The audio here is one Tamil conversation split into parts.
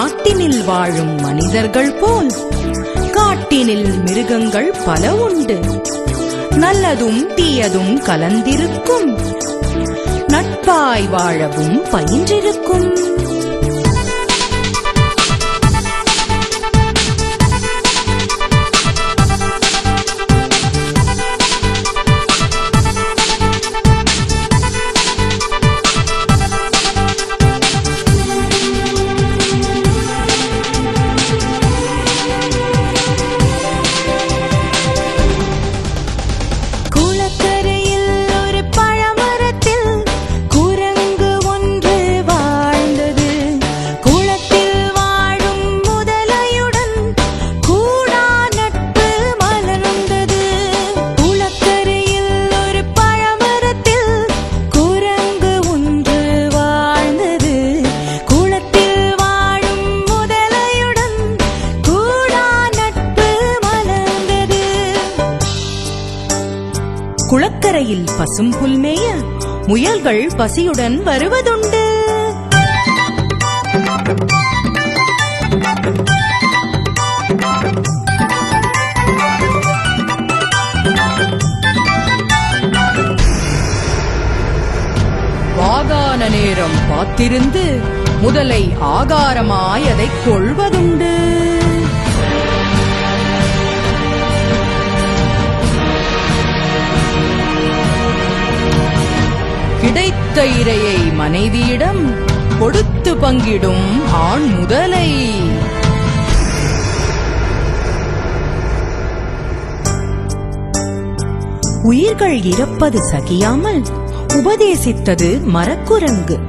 நாட்டினில் வாழும் மனிதர்கள் போல் காட்டினில் மிருகங்கள் பல உண்டு. நல்லதும் தீயதும் கலந்திருக்கும், நட்பாய் வாழவும் பயின்றிருக்கும். குளக்கரையில் பசும் புல்மேய முயல்கள் பசியுடன் வருவதுண்டு. வாகான நேரம் பார்த்திருந்து முதலை ஆகாரமாய் அதை கொள்வதுண்டு. கிடைத்த இரையை மனைவியிடம் கொடுத்து பங்கிடும் ஆண் முதலை. உயிர்கள் இறப்பது சகியாமல் உபதேசித்தது மரக்குரங்கு.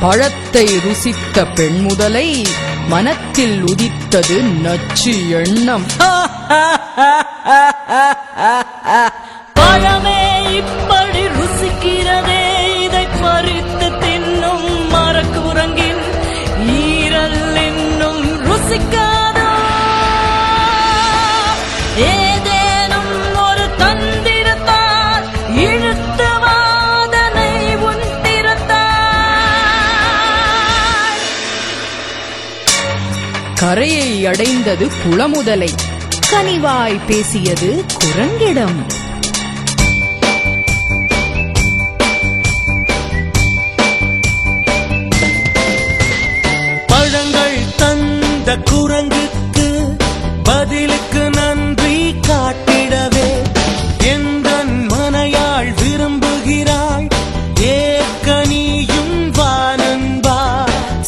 பழத்தை ருசித்த பெண் முதலை மனத்தில் உதித்தது நச்சு எண்ணம். பழமே இப்படி ருசிக்கிறதே, இதை பறித்து தின்னும் மரக்குரங்கின் ஈரல் இன்னும் ருசிக்காதோ? ஏதேனும் ஒரு தந்திரத்தால் இழுத்து வாதனை உன் திறத்தாய். கரையை அடைந்தது குளமுதலை, கனிவாய் பேசியது குரங்கிடம். பழங்கள் தந்த குரங்குக்கு பதிலுக்கு நன்றி காட்டிடவே எந்தன் மனையாள் விரும்புகிறாள், ஏற்கனியும் வானன்பா.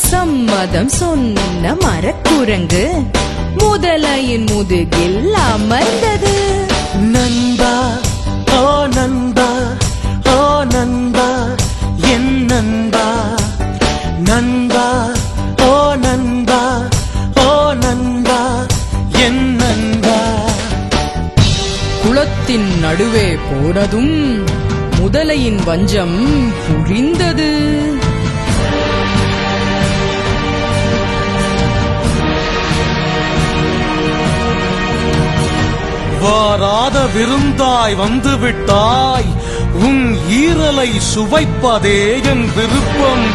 சம்மதம் சொன்ன மரக்குரங்கு முதலையின் முதுகில் அமர்ந்தது. நண்பா ஓ நண்பா, ஓ நண்பா என் நண்பா, நண்பா ஓ நண்பா, ஓ நண்பா என் நண்பா. குளத்தின் நடுவே போனதும் முதலையின் வஞ்சம் புரிந்தது. வாராத விருந்தாய் வந்து விட்டாய், உன் ஈரலை சுவைப்பதே என் விருப்பம்.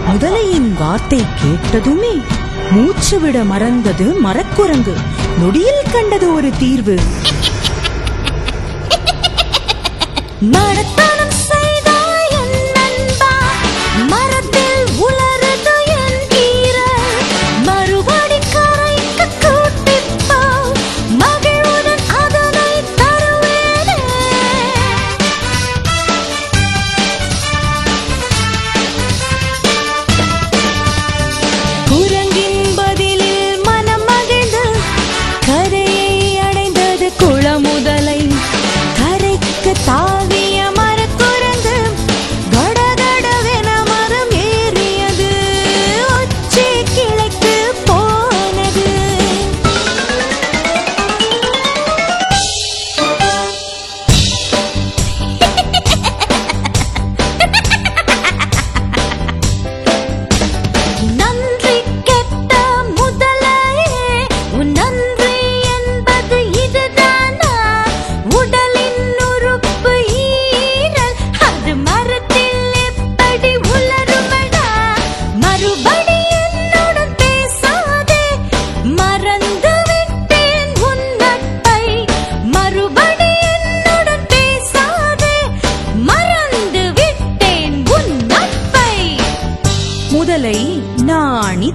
முதலையின் வார்த்தை கேட்டதுமே மூச்சு விட மறந்தது மரக்குரங்கு. நொடியில் கண்டது ஒரு தீர்வு. மரத்தனம் செய்தாய் என் நண்பா, மரத்தில் உலருது என் ஈரல், மறுபடி கரைக்கு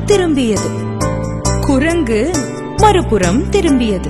திரும்பியது. குரங்கு மறுபுறம் திரும்பியது.